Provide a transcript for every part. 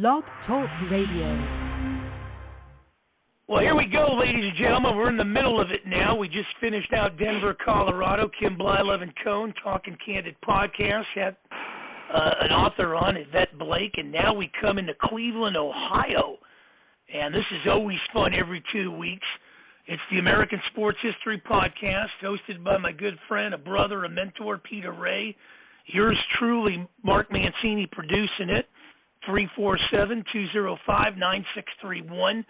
Blog Talk Radio. Well, here we go, ladies and gentlemen. We're in the middle of it now. We just finished out Denver, Colorado. Kim Bly, Levin Cohn, Talking Candid Podcast. Had an author on, Yvette Blake. And now we come into Cleveland, Ohio. And this is always fun every 2 weeks. It's the American Sports History Podcast, hosted by my good friend, a brother, a mentor, Peter Ray. Yours truly, Mark Mancini, producing it. 347-205-9631.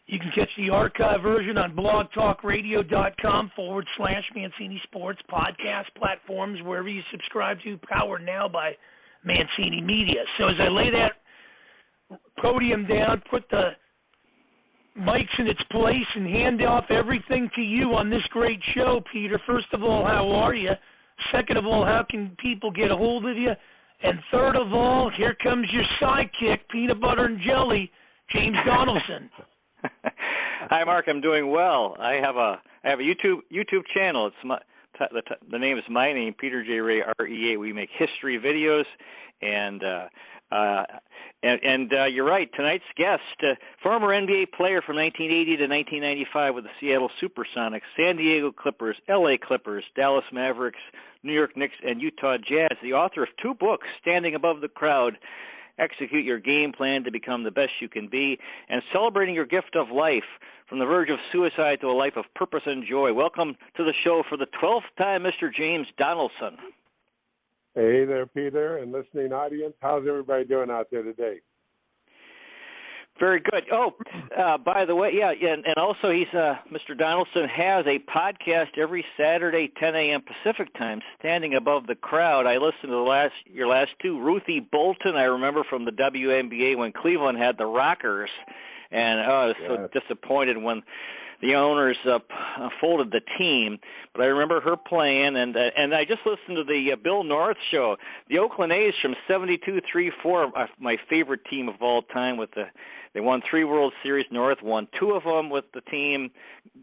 You can catch the archive version on blogtalkradio.com/Mancini Sports podcast platforms, wherever you subscribe to, powered now by Mancini Media. So as I lay that podium down, put the mics in its place, and hand off everything to you on this great show, Peter. First of all, how are you? Second of all, how can people get a hold of you? And third of all, here comes your sidekick, peanut butter and jelly, James Donaldson. Hi, Mark. I'm doing well. I have a YouTube channel. It's the name is my name, Peter J. Ray, REA. We make history videos, and you're right. Tonight's guest, former NBA player from 1980 to 1995 with the Seattle Supersonics, San Diego Clippers, LA Clippers, Dallas Mavericks, New York Knicks, and Utah Jazz, the author of 2 books, Standing Above the Crowd, Execute Your Game Plan to Become the Best You Can Be, and Celebrating Your Gift of Life, From the Verge of Suicide to a Life of Purpose and Joy. Welcome to the show for the 12th time, Mr. James Donaldson. Hey there, Peter, and listening audience. How's everybody doing out there today? Very good. Oh, by the way, and also Mr. Donaldson has a podcast every Saturday, 10 a.m. Pacific time, Standing Above the Crowd. I listened to your last 2. Ruthie Bolton, I remember from the WNBA when Cleveland had the Rockers, and I was so disappointed when the owners folded the team. But I remember her playing, and I just listened to the Bill North show. The Oakland A's from 72-3-4, my favorite team of all time. They won 3 World Series. North won 2 of them with the team,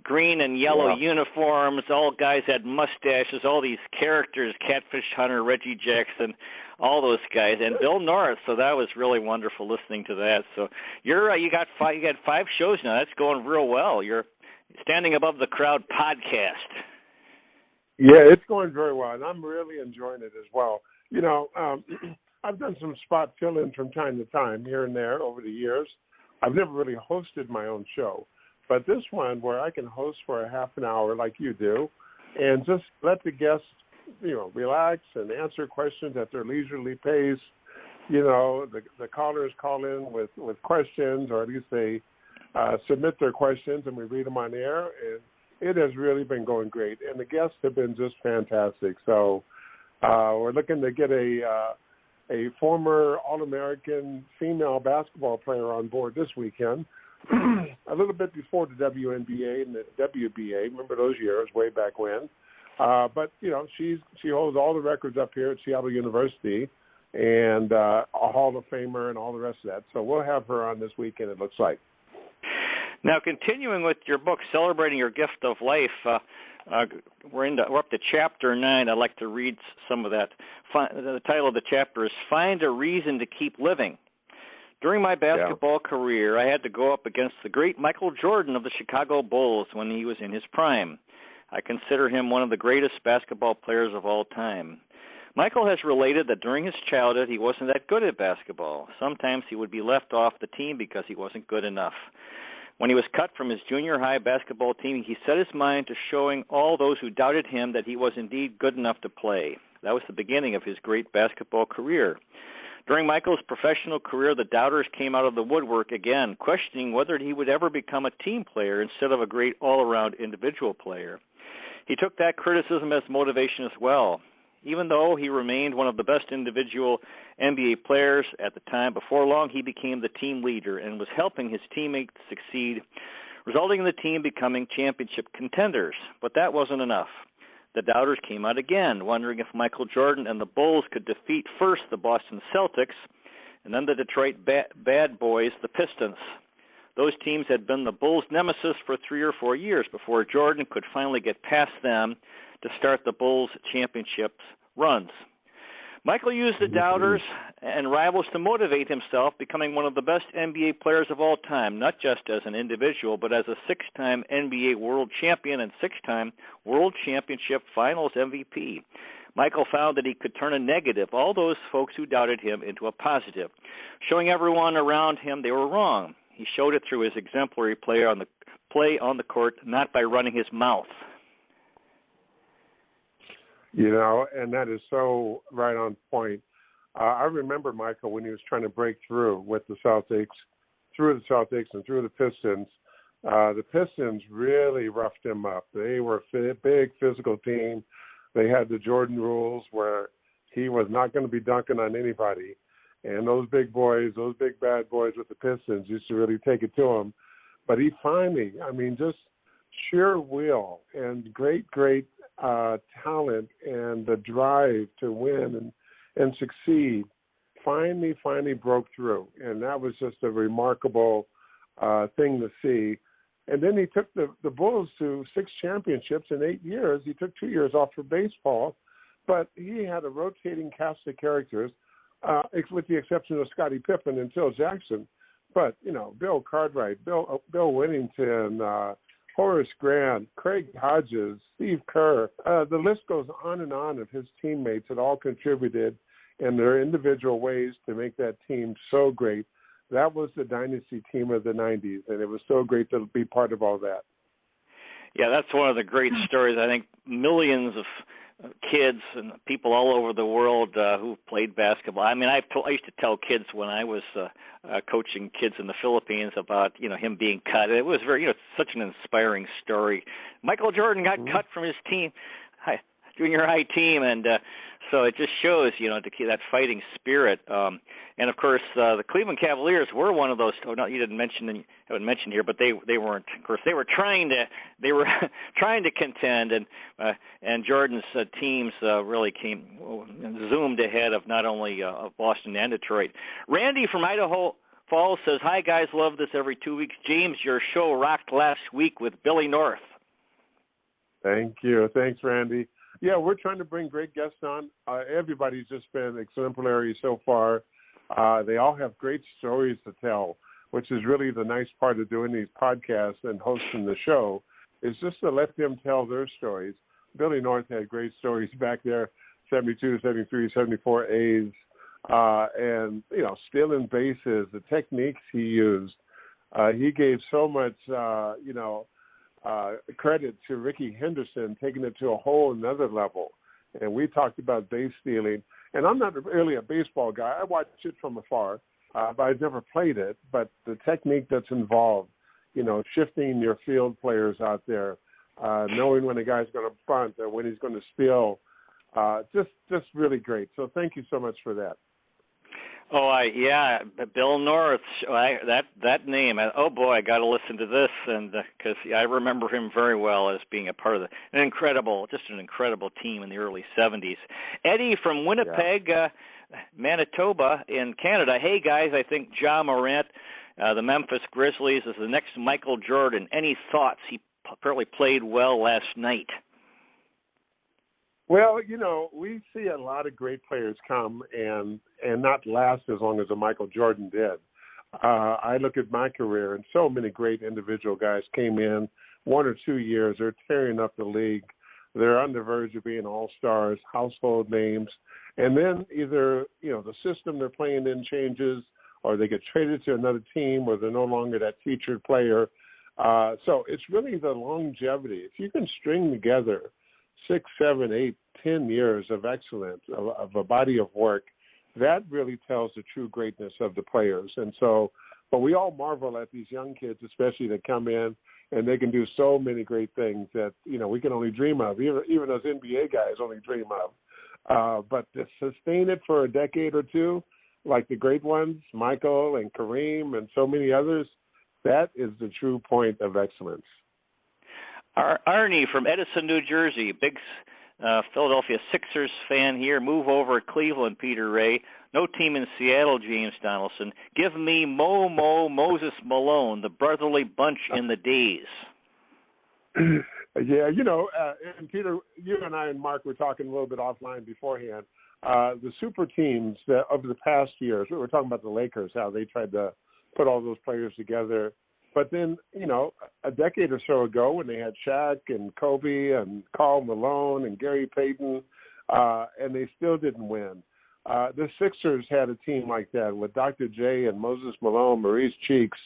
green and yellow uniforms. All guys had mustaches. All these characters: Catfish Hunter, Reggie Jackson, all those guys, and Bill North. So that was really wonderful listening to that. So you got 5 shows now. That's going real well. You're Standing Above the Crowd podcast. Yeah, it's going very well, and I'm really enjoying it as well. You know, I've done some spot fill-ins from time to time here and there over the years. I've never really hosted my own show, but this one where I can host for a half an hour like you do and just let the guests, relax and answer questions at their leisurely pace. The callers call in with questions, or at least they submit their questions, and we read them on air, and it has really been going great, and the guests have been just fantastic. So we're looking to get a former All-American female basketball player on board this weekend, a little bit before the WNBA and the WBA. Remember those years, way back when. But, she holds all the records up here at Seattle University, and a Hall of Famer and all the rest of that. So we'll have her on this weekend, it looks like. Now, continuing with your book, Celebrating Your Gift of Life, we're up to Chapter 9. I'd like to read some of that. The title of the chapter is Find a Reason to Keep Living. During my basketball career, I had to go up against the great Michael Jordan of the Chicago Bulls when he was in his prime. I consider him one of the greatest basketball players of all time. Michael has related that during his childhood, he wasn't that good at basketball. Sometimes he would be left off the team because he wasn't good enough. When he was cut from his junior high basketball team, he set his mind to showing all those who doubted him that he was indeed good enough to play. That was the beginning of his great basketball career. During Michael's professional career, the doubters came out of the woodwork again, questioning whether he would ever become a team player instead of a great all-around individual player. He took that criticism as motivation as well. Even though he remained one of the best individual NBA players at the time, before long he became the team leader and was helping his teammates succeed, resulting in the team becoming championship contenders. But that wasn't enough. The doubters came out again, wondering if Michael Jordan and the Bulls could defeat first the Boston Celtics and then the Detroit Bad Boys, the Pistons. Those teams had been the Bulls' nemesis for 3 or 4 years before Jordan could finally get past them to start the Bulls' championships runs. Michael used the doubters and rivals to motivate himself, becoming one of the best NBA players of all time, not just as an individual, but as a 6-time NBA world champion and 6-time World Championship Finals MVP. Michael found that he could turn a negative, all those folks who doubted him, into a positive, showing everyone around him they were wrong. He showed it through his exemplary play on the court, not by running his mouth. You know, and that is so right on point. I remember Michael when he was trying to break through with the Celtics, through the Celtics and through the Pistons. The Pistons really roughed him up. They were a big physical team. They had the Jordan rules where he was not going to be dunking on anybody. And those big boys, those big bad boys with the Pistons used to really take it to him. But he finally, I mean, just sheer will and great talent and the drive to win and succeed finally broke through. And that was just a remarkable thing to see. And then he took the Bulls to 6 championships in 8 years. He took 2 years off for baseball, but he had a rotating cast of characters, with the exception of Scottie Pippen and Phil Jackson. But, you know, Bill Cartwright, Bill Winnington, Horace Grant, Craig Hodges, Steve Kerr. The list goes on and on of his teammates that all contributed in their individual ways to make that team so great. That was the dynasty team of the 90s, and it was so great to be part of all that. Yeah, that's one of the great stories. I think millions of kids and people all over the world who played basketball. I mean, I used to tell kids when I was coaching kids in the Philippines about, you know, him being cut. It was very, you know, such an inspiring story. Michael Jordan got cut from his team, junior high team, and so it just shows, you know, that fighting spirit. And of course, the Cleveland Cavaliers were one of those. Oh, no, you haven't mentioned here, but they weren't. Of course, they were trying to contend, and Jordan's teams really zoomed ahead of not only of Boston and Detroit. Randy from Idaho Falls says, "Hi guys, love this every 2 weeks. James, your show rocked last week with Billy North." Thank you. Thanks, Randy. Yeah, we're trying to bring great guests on. Everybody's just been exemplary so far. They all have great stories to tell, which is really the nice part of doing these podcasts and hosting the show, is just to let them tell their stories. Billy North had great stories back there, 72, 73, 74 A's, and, you know, stealing bases, the techniques he used. He gave so much, credit to Ricky Henderson, taking it to a whole another level. And we talked about base stealing. And I'm not really a baseball guy. I watch it from afar, but I've never played it. But the technique that's involved, you know, shifting your field players out there, knowing when a guy's going to bunt or when he's going to steal, just really great. So thank you so much for that. Oh, Bill North. That name. Oh boy, I got to listen to this, and because I remember him very well as being a part of an incredible team in the early '70s. Eddie from Winnipeg, Manitoba, in Canada. Hey guys, I think Ja Morant, the Memphis Grizzlies, is the next Michael Jordan. Any thoughts? He apparently played well last night. Well, you know, we see a lot of great players come and not last as long as a Michael Jordan did. I look at my career, and so many great individual guys came in 1 or 2 years. They're tearing up the league. They're on the verge of being all-stars, household names. And then either, you know, the system they're playing in changes, or they get traded to another team, or they're no longer that featured player. So it's really the longevity. If you can string together 6, 7, 8, 10 years of excellence, of a body of work, that really tells the true greatness of the players. And so, but we all marvel at these young kids, especially that come in and they can do so many great things that, you know, we can only dream of, even those NBA guys only dream of. But to sustain it for a decade or two, like the great ones, Michael and Kareem and so many others, that is the true point of excellence. Arnie from Edison, New Jersey, big Philadelphia Sixers fan here. Move over Cleveland, Peter Ray. No team in Seattle, James Donaldson. Give me Moses Malone, the brotherly bunch in the days. Yeah, you know, and Peter, you and I and Mark were talking a little bit offline beforehand. the super teams that over the past years, we were talking about the Lakers, how they tried to put all those players together. But then, a decade or so ago when they had Shaq and Kobe and Karl Malone and Gary Payton, and they still didn't win. The Sixers had a team like that with Dr. J and Moses Malone, Maurice Cheeks.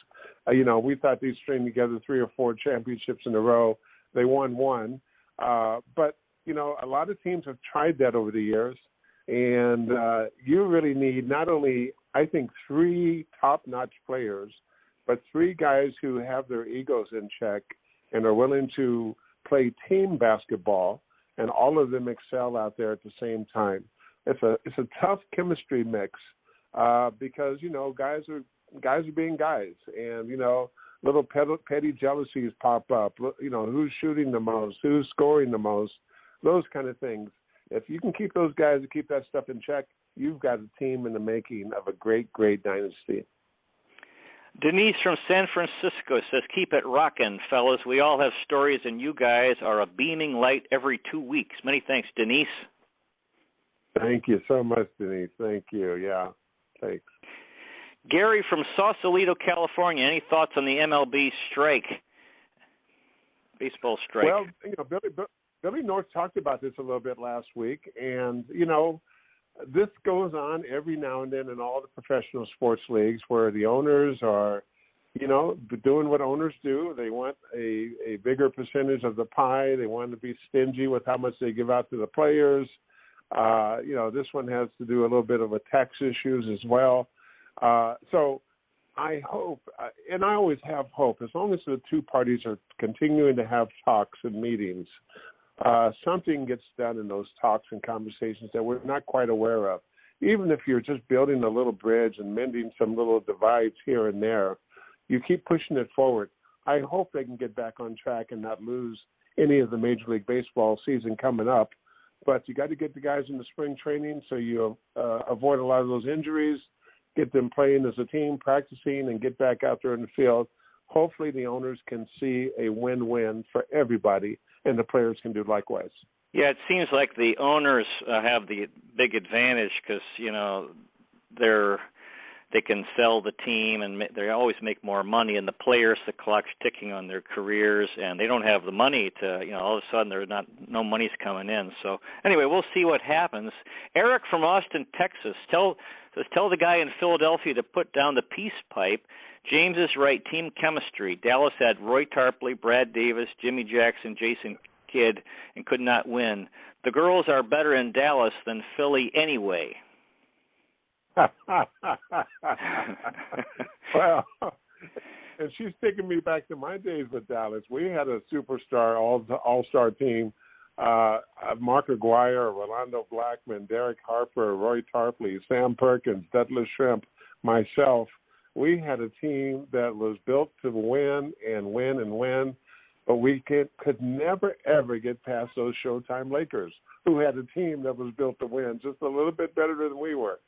We thought they'd string together 3 or 4 championships in a row. They won one. But, a lot of teams have tried that over the years. And you really need not only, I think, 3 top-notch players, but 3 guys who have their egos in check and are willing to play team basketball, and all of them excel out there at the same time. It's a tough chemistry mix because guys are being guys, and little petty jealousies pop up. Who's shooting the most, who's scoring the most, those kind of things. If you can keep those guys and keep that stuff in check, you've got a team in the making of a great dynasty. Denise from San Francisco says, keep it rockin', fellas. We all have stories, and you guys are a beaming light every 2 weeks. Many thanks, Denise. Thank you so much, Denise. Thank you. Yeah, thanks. Gary from Sausalito, California. Any thoughts on the MLB strike, baseball strike? Well, Billy North talked about this a little bit last week, and, this goes on every now and then in all the professional sports leagues where the owners are, doing what owners do. They want a bigger percentage of the pie. They want to be stingy with how much they give out to the players. This one has to do a little bit of a tax issues as well. So I hope, and I always have hope, as long as the 2 parties are continuing to have talks and meetings, something gets done in those talks and conversations that we're not quite aware of. Even if you're just building a little bridge and mending some little divides here and there, you keep pushing it forward. I hope they can get back on track and not lose any of the Major League Baseball season coming up. But you got to get the guys in the spring training so you avoid a lot of those injuries, get them playing as a team, practicing, and get back out there in the field. Hopefully the owners can see a win-win for everybody, and the players can do likewise. Yeah, it seems like the owners have the big advantage because, they can sell the team and they always make more money, and the players, the clock's ticking on their careers, and they don't have the money to, all of a sudden no money's coming in. So anyway, we'll see what happens. Eric from Austin, Texas, tell the guy in Philadelphia to put down the peace pipe. James is right, team chemistry. Dallas had Roy Tarpley, Brad Davis, Jimmy Jackson, Jason Kidd, and could not win. The girls are better in Dallas than Philly anyway. Well, and she's taking me back to my days with Dallas. We had a superstar all-star team, Mark Aguirre, Rolando Blackman, Derek Harper, Roy Tarpley, Sam Perkins, Douglas Shrimp, myself. We had a team that was built to win and win and win, but we could never, ever get past those Showtime Lakers, who had a team that was built to win, just a little bit better than we were.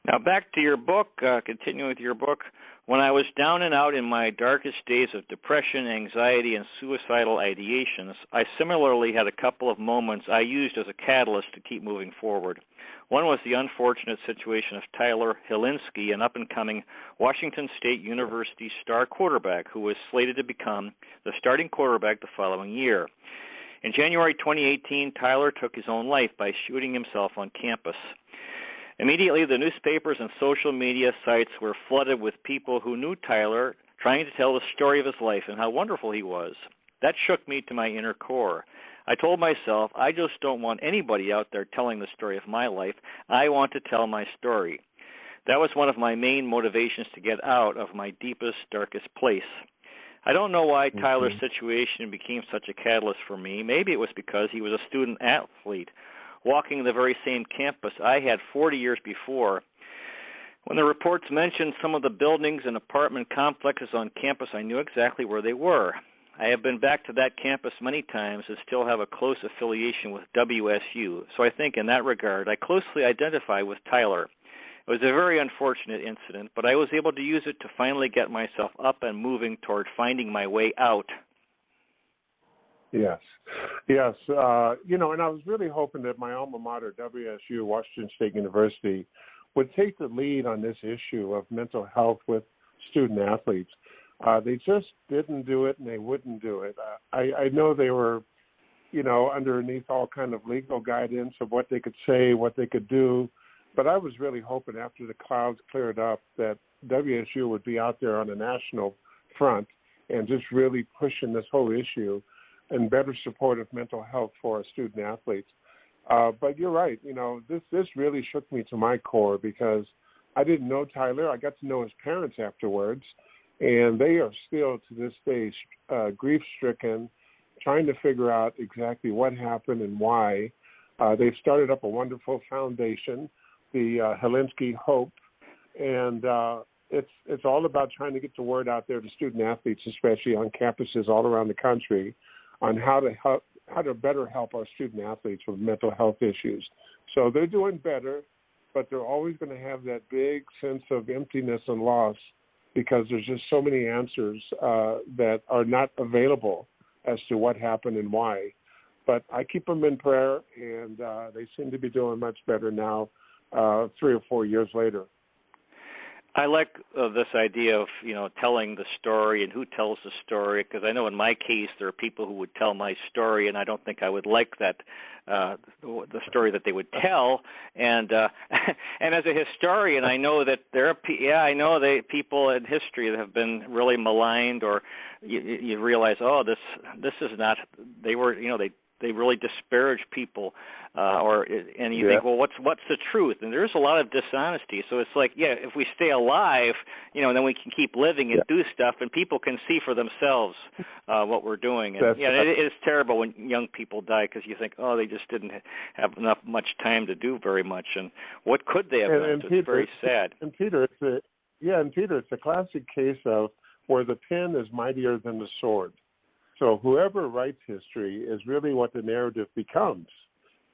Now back to your book, continuing with your book. When I was down and out in my darkest days of depression, anxiety, and suicidal ideations, I similarly had a couple of moments I used as a catalyst to keep moving forward. One was the unfortunate situation of Tyler Hilinski, an up-and-coming Washington State University star quarterback who was slated to become the starting quarterback the following year. In January 2018, Tyler took his own life by shooting himself on campus. Immediately, the newspapers and social media sites were flooded with people who knew Tyler, trying to tell the story of his life and how wonderful he was. That shook me to my inner core. I told myself, I just don't want anybody out there telling the story of my life. I want to tell my story. That was one of my main motivations to get out of my deepest, darkest place. I don't know why Tyler's situation became such a catalyst for me. Maybe it was because he was a student athlete, walking the very same campus I had 40 years before. When the reports mentioned some of the buildings and apartment complexes on campus, I knew exactly where they were. I have been back to that campus many times and still have a close affiliation with WSU, so I think in that regard I closely identify with Tyler. It was a very unfortunate incident, but I was able to use it to finally get myself up and moving toward finding my way out. Yes, yes. And I was really hoping that my alma mater, WSU, Washington State University, would take the lead on this issue of mental health with student athletes. They just didn't do it, and they wouldn't do it. I know they were, underneath all kind of legal guidance of what they could say, what they could do, but I was really hoping after the clouds cleared up that WSU would be out there on a national front and just really pushing this whole issue and better support of mental health for our student athletes. But you're right. This really shook me to my core because I didn't know Tyler. I got to know his parents afterwards, and they are still to this day grief-stricken, trying to figure out exactly what happened and why. They've started up a wonderful foundation, the Helensky Hope, and it's all about trying to get the word out there to student athletes, especially on campuses all around the country, on how to better help our student athletes with mental health issues. So they're doing better, but they're always going to have that big sense of emptiness and loss because there's just so many answers that are not available as to what happened and why. But I keep them in prayer, and they seem to be doing much better now, 3 or 4 years later. I like this idea of, telling the story and who tells the story, because I know in my case there are people who would tell my story, and I don't think I would like that, the story that they would tell. And and as a historian, I know that there are, people in history that have been really maligned, or you realize, this is not, they were, they really disparage people, and you think, well, what's the truth? And there's a lot of dishonesty. So it's like, if we stay alive, then we can keep living and do stuff, and people can see for themselves what we're doing. And it is terrible when young people die because you think, they just didn't have much time to do very much, and what could they have done? It's very sad. And Peter, it's a classic case of where the pen is mightier than the sword. So whoever writes history is really what the narrative becomes.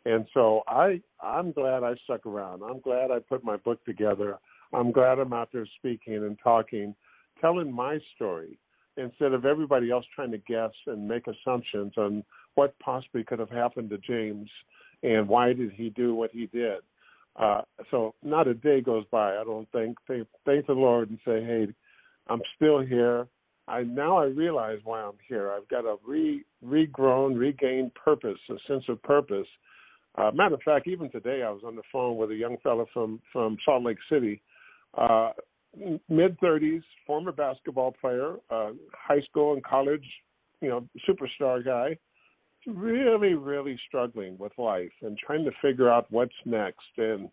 And so I'm glad I stuck around. I'm glad I put my book together. I'm glad I'm out there speaking and talking, telling my story, instead of everybody else trying to guess and make assumptions on what possibly could have happened to James and why did he do what he did. So not a day goes by, I don't think. Thank the Lord and say, hey, I'm still here. Now I realize why I'm here. I've got a regained purpose, a sense of purpose. Matter of fact, even today I was on the phone with a young fellow from Salt Lake City, mid-30s, former basketball player, high school and college, superstar guy, really, really struggling with life and trying to figure out what's next and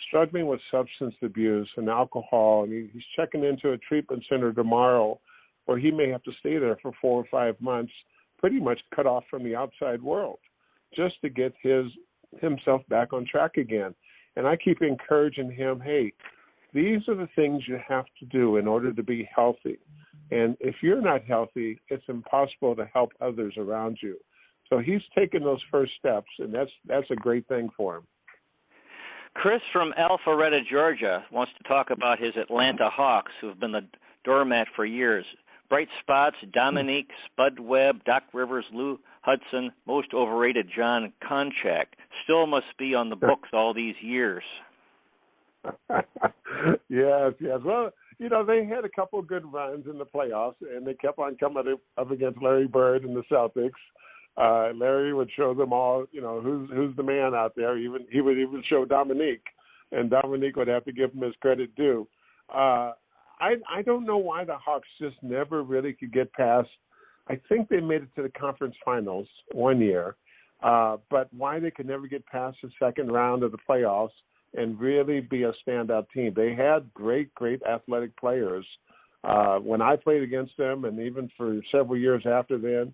struggling with substance abuse and alcohol. And he's checking into a treatment center tomorrow, or he may have to stay there for 4 or 5 months, pretty much cut off from the outside world, just to get himself back on track again. And I keep encouraging him, hey, these are the things you have to do in order to be healthy. And if you're not healthy, it's impossible to help others around you. So he's taken those first steps, and that's a great thing for him. Chris from Alpharetta, Georgia, wants to talk about his Atlanta Hawks, who have been the doormat for years. Bright spots, Dominique, Spud Webb, Doc Rivers, Lou Hudson, most overrated John Konchak. Still must be on the books all these years. Yes. Well, they had a couple of good runs in the playoffs, and they kept on coming up against Larry Bird and the Celtics. Larry would show them all, who's the man out there. He would even show Dominique, and Dominique would have to give him his credit due. I don't know why the Hawks just never really could get past. I think they made it to the conference finals one year, but why they could never get past the second round of the playoffs and really be a standout team. They had great athletic players. When I played against them, and even for several years after then,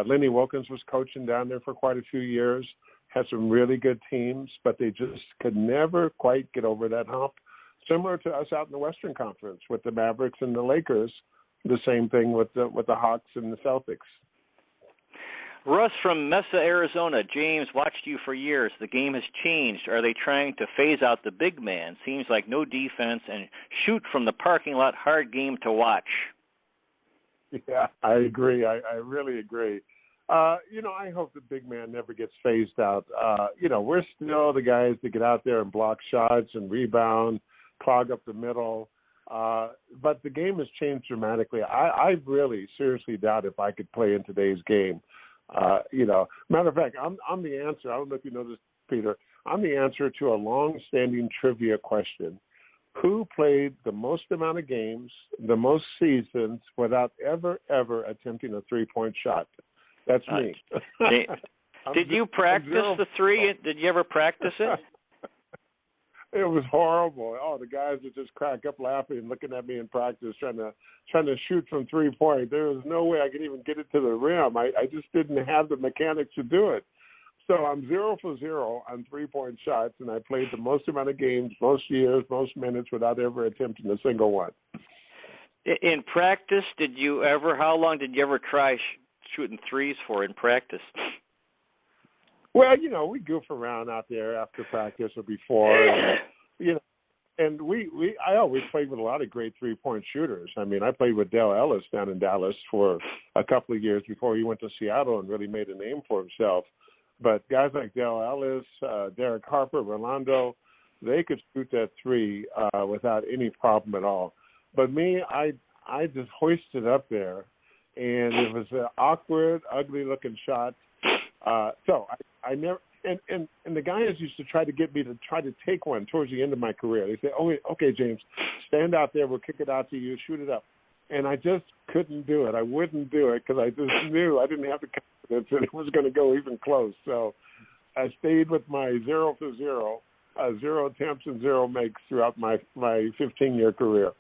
Lenny Wilkins was coaching down there for quite a few years, had some really good teams, but they just could never quite get over that hump. Similar to us out in the Western Conference with the Mavericks and the Lakers, the same thing with the Hawks and the Celtics. Russ from Mesa, Arizona. James, watched you for years. The game has changed. Are they trying to phase out the big man? Seems like no defense and shoot from the parking lot. Hard game to watch. Yeah, I agree. I really agree. I hope the big man never gets phased out. We're still the guys that get out there and block shots and rebound, clog up the middle. But the game has changed dramatically. I really seriously doubt if I could play in today's game. Matter of fact, I'm the answer. I don't know if you know this, Peter. I'm the answer to a long-standing trivia question. Who played the most amount of games, the most seasons, without ever attempting a three-point shot? That's me. Did you practice the three? Did you ever practice it? It was horrible. Oh, the guys would just crack up laughing and looking at me in practice, trying to shoot from 3-point. There was no way I could even get it to the rim. I just didn't have the mechanics to do it. So I'm 0 for 0 on 3-point shots, and I played the most amount of games, most years, most minutes without ever attempting a single one. In practice, how long did you ever try shooting threes for in practice? Well, we goof around out there after practice or before, and I always played with a lot of great 3-point shooters. I mean, I played with Dale Ellis down in Dallas for a couple of years before he went to Seattle and really made a name for himself. But guys like Dale Ellis, Derek Harper, Rolando, they could shoot that three without any problem at all. But me, I just hoisted up there, and it was an awkward, ugly-looking shot. So I never and the guys used to try to get me to try to take one towards the end of my career. They say, "Oh, okay, James, stand out there. We'll kick it out to you. Shoot it up." And I just couldn't do it. I wouldn't do it because I just knew I didn't have the confidence that it was going to go even close. So I stayed with my 0 for 0, 0 attempts and 0 makes throughout my 15-year career.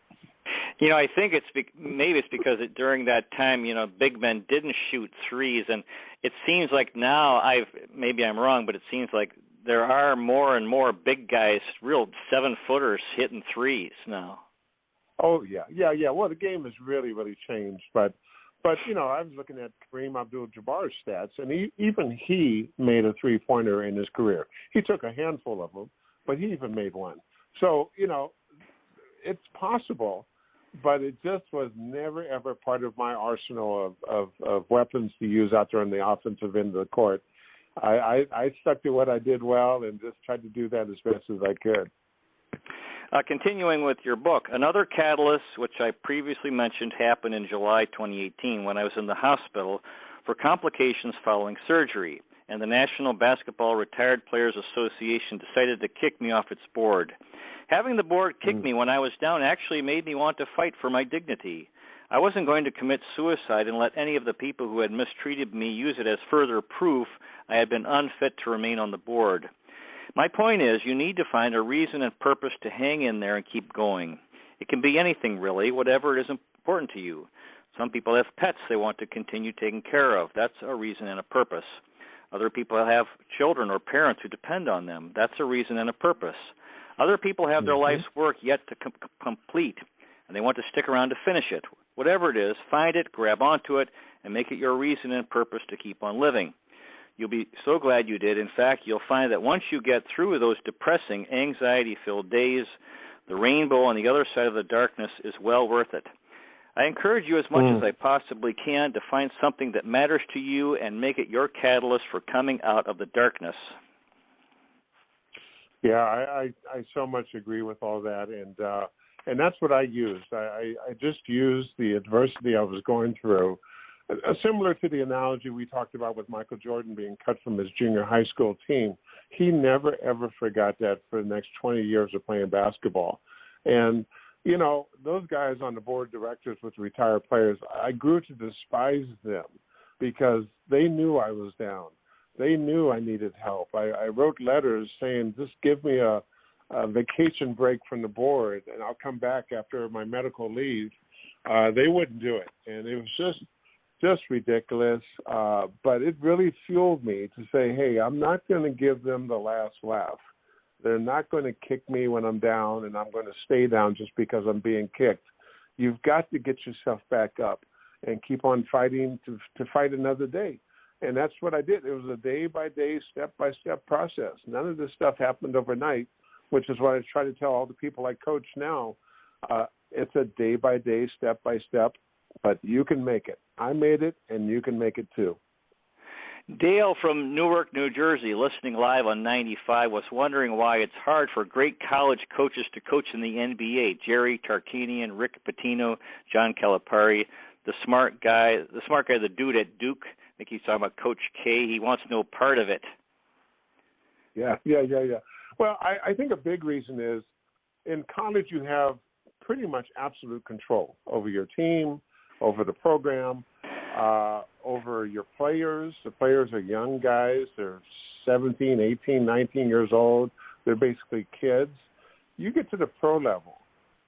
I think maybe it's because during that time, big men didn't shoot threes, and it seems like now maybe I'm wrong, but it seems like there are more and more big guys, real 7-footers hitting threes now. Oh yeah. Well, the game has really, really changed, but I was looking at Kareem Abdul-Jabbar's stats, and he made a 3-pointer in his career. He took a handful of them, but he even made one. So it's possible. But it just was never, ever part of my arsenal of weapons to use out there on the offensive end of the court. I stuck to what I did well and just tried to do that as best as I could. Continuing with your book, another catalyst, which I previously mentioned, happened in July 2018 when I was in the hospital for complications following surgery, and the National Basketball Retired Players Association decided to kick me off its board. Having the board kick me when I was down actually made me want to fight for my dignity. I wasn't going to commit suicide and let any of the people who had mistreated me use it as further proof I had been unfit to remain on the board. My point is, you need to find a reason and purpose to hang in there and keep going. It can be anything, really, whatever is important to you. Some people have pets they want to continue taking care of. That's a reason and a purpose. Other people have children or parents who depend on them. That's a reason and a purpose. Other people have their life's work yet to complete, and they want to stick around to finish it. Whatever it is, find it, grab onto it, and make it your reason and purpose to keep on living. You'll be so glad you did. In fact, you'll find that once you get through those depressing, anxiety-filled days, the rainbow on the other side of the darkness is well worth it. I encourage you as much as I possibly can to find something that matters to you and make it your catalyst for coming out of the darkness. Yeah, I so much agree with all that, and that's what I used. I just used the adversity I was going through, similar to the analogy we talked about with Michael Jordan being cut from his junior high school team. He never, ever forgot that for the next 20 years of playing basketball. And, those guys on the board of directors with retired players, I grew to despise them because they knew I was down. They knew I needed help. I wrote letters saying, just give me a vacation break from the board and I'll come back after my medical leave. They wouldn't do it. And it was just ridiculous. But it really fueled me to say, hey, I'm not going to give them the last laugh. They're not going to kick me when I'm down, and I'm going to stay down just because I'm being kicked. You've got to get yourself back up and keep on fighting to fight another day. And that's what I did. It was a day-by-day, step-by-step process. None of this stuff happened overnight, which is what I try to tell all the people I coach now. It's a day-by-day, step-by-step, but you can make it. I made it, and you can make it too. Dale from Newark, New Jersey, listening live on 95, was wondering why it's hard for great college coaches to coach in the NBA. Jerry Tarkanian, Rick Pitino, John Calipari, the smart guy, the dude at Duke. I think he's talking about Coach K. He wants no part of it. Yeah. Well, I think a big reason is in college you have pretty much absolute control over your team, over the program, over your players. The players are young guys. They're 17, 18, 19 years old. They're basically kids. You get to the pro level,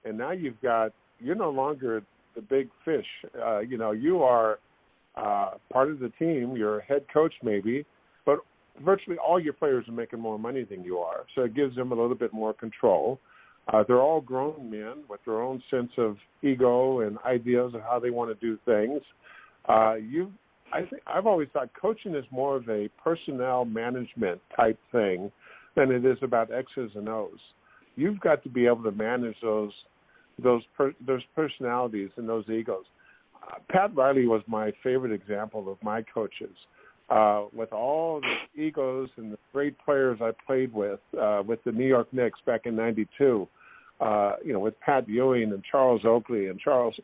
and now you're no longer the big fish. You are part of the team. You're a head coach maybe, but virtually all your players are making more money than you are. So it gives them a little bit more control. They're all grown men with their own sense of ego and ideas of how they want to do things. I've always thought coaching is more of a personnel management type thing than it is about X's and O's. You've got to be able to manage those personalities and those egos. Pat Riley was my favorite example of my coaches. With all the egos and the great players I played with the New York Knicks back in '92, with Pat Ewing and Charles Oakley and Charles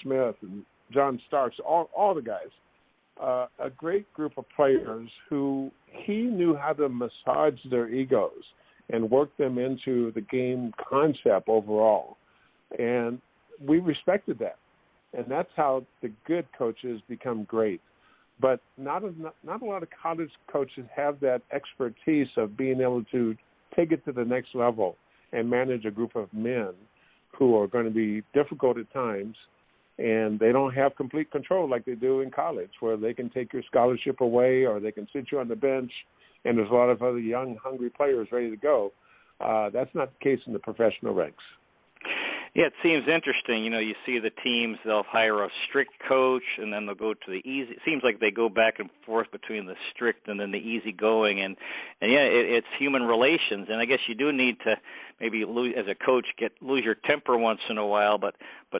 Smith and John Starks, all the guys, a great group of players who he knew how to massage their egos and work them into the game concept overall. And we respected that. And that's how the good coaches become great. But not a lot of college coaches have that expertise of being able to take it to the next level and manage a group of men who are going to be difficult at times, and they don't have complete control like they do in college, where they can take your scholarship away or they can sit you on the bench, and there's a lot of other young, hungry players ready to go. That's not the case in the professional ranks. Yeah, it seems interesting. You see the teams, they'll hire a strict coach, and then they'll go to the easy. It seems like they go back and forth between the strict and then the easygoing. And it's human relations. And I guess you do need to maybe as a coach lose your temper once in a while, but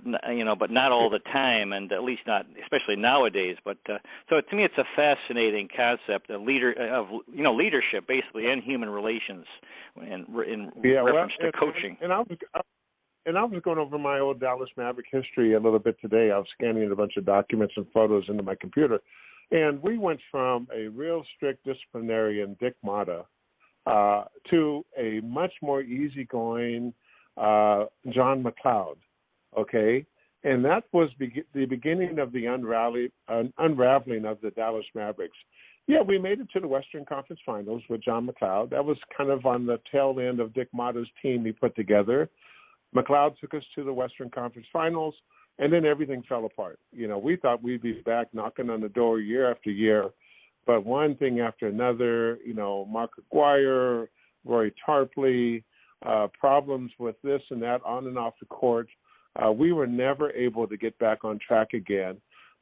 not all the time, and at least not, especially nowadays. But so to me, it's a fascinating concept of leadership, basically, and human relations, in reference to coaching. And I was going over my old Dallas Maverick history a little bit today. I was scanning a bunch of documents and photos into my computer. And we went from a real strict disciplinarian, Dick Motta, to a much more easygoing John McLeod, okay? And that was the beginning of the unraveling of the Dallas Mavericks. Yeah, we made it to the Western Conference Finals with John McLeod. That was kind of on the tail end of Dick Motta's team he put together. McLeod took us to the Western Conference Finals, and then everything fell apart. We thought we'd be back knocking on the door year after year, but one thing after another, Mark Aguirre, Roy Tarpley, problems with this and that on and off the court. We were never able to get back on track again,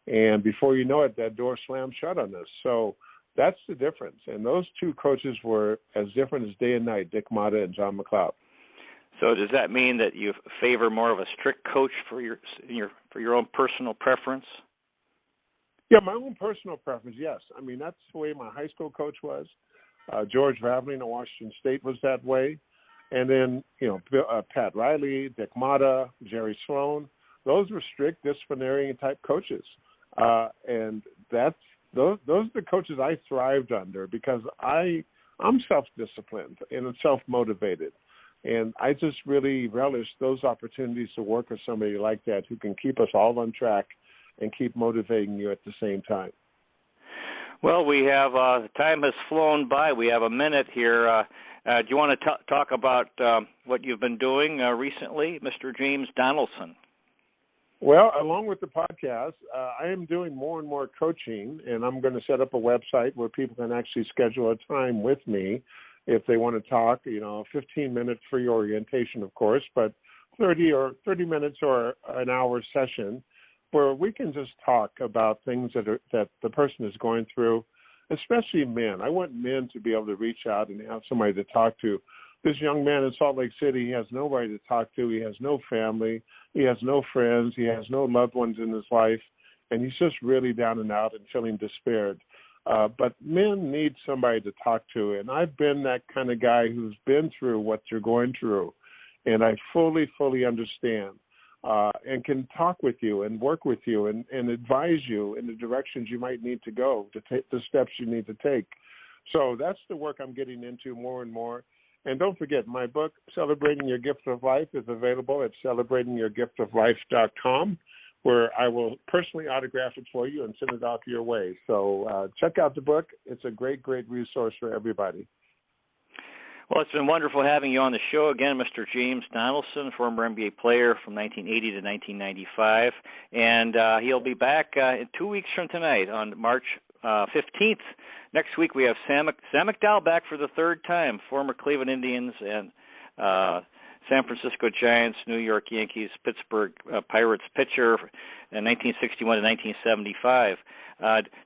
and before you know it, that door slammed shut on us. So that's the difference, and those two coaches were as different as day and night, Dick Motta and John McLeod. So does that mean that you favor more of a strict coach for your own personal preference? Yeah, my own personal preference, yes. I mean, that's the way my high school coach was. George Raveling at Washington State was that way. And then, Pat Riley, Dick Motta, Jerry Sloan, those were strict disciplinarian type coaches. And those are the coaches I thrived under because I'm self-disciplined and self-motivated. And I just really relish those opportunities to work with somebody like that who can keep us all on track and keep motivating you at the same time. Well, we have time has flown by. We have a minute here. Do you want to talk about what you've been doing recently, Mr. James Donaldson? Well, along with the podcast, I am doing more and more coaching, and I'm going to set up a website where people can actually schedule a time with me if they want to talk, 15-minute free orientation, of course, but 30 minutes or an hour session where we can just talk about things that the person is going through, especially men. I want men to be able to reach out and have somebody to talk to. This young man in Salt Lake City, he has nobody to talk to. He has no family. He has no friends. He has no loved ones in his life, and he's just really down and out and feeling despaired. But men need somebody to talk to, and I've been that kind of guy who's been through what you're going through, and I fully understand and can talk with you and work with you and advise you in the directions you might need to go, to take the steps you need to take. So that's the work I'm getting into more and more. And don't forget, my book, Celebrating Your Gift of Life, is available at celebratingyourgiftoflife.com, where I will personally autograph it for you and send it out your way. So check out the book. It's a great resource for everybody. Well, it's been wonderful having you on the show again, Mr. James Donaldson, former NBA player from 1980 to 1995. And he'll be back in 2 weeks from tonight on March 15th. Next week we have Sam McDowell back for the third time, former Cleveland Indians and San Francisco Giants, New York Yankees, Pittsburgh Pirates pitcher in 1961 to 1975.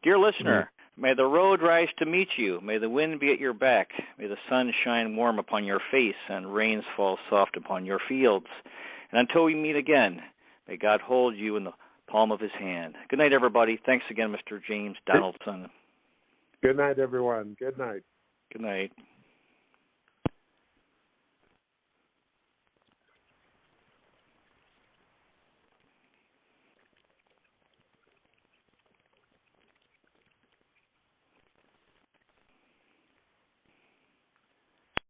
Dear listener, may the road rise to meet you. May the wind be at your back. May the sun shine warm upon your face and rains fall soft upon your fields. And until we meet again, may God hold you in the palm of his hand. Good night, everybody. Thanks again, Mr. James Donaldson. Good night, everyone. Good night. Good night.